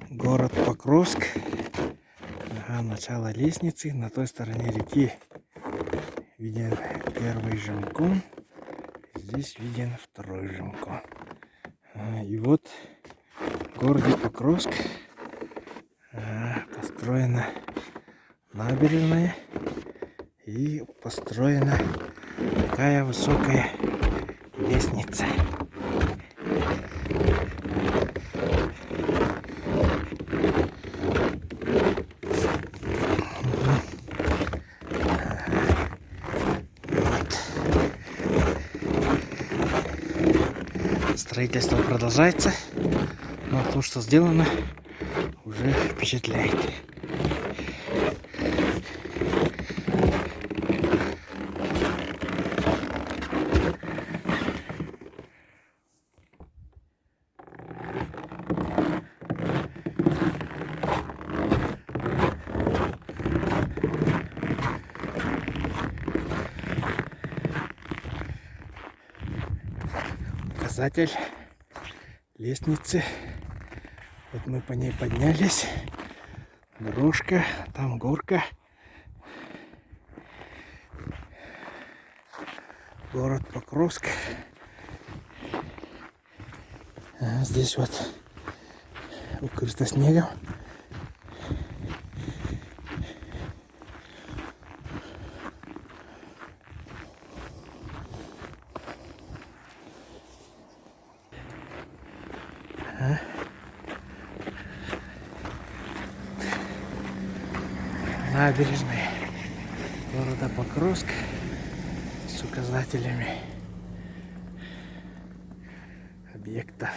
Город Покровск. Ага, начало лестницы. На той стороне реки виден первый Жемкун. Здесь виден второй Жемкун. И вот в городе Покровск построена набережная и построена такая высокая лестница. Строительство продолжается, но то, что сделано, уже впечатляет. Указатель лестницы. Вот мы по ней поднялись. Дорожка, там горка. Город Покровск. Здесь вот укрыто снегом. Набережная города Покровск с указателями объектов.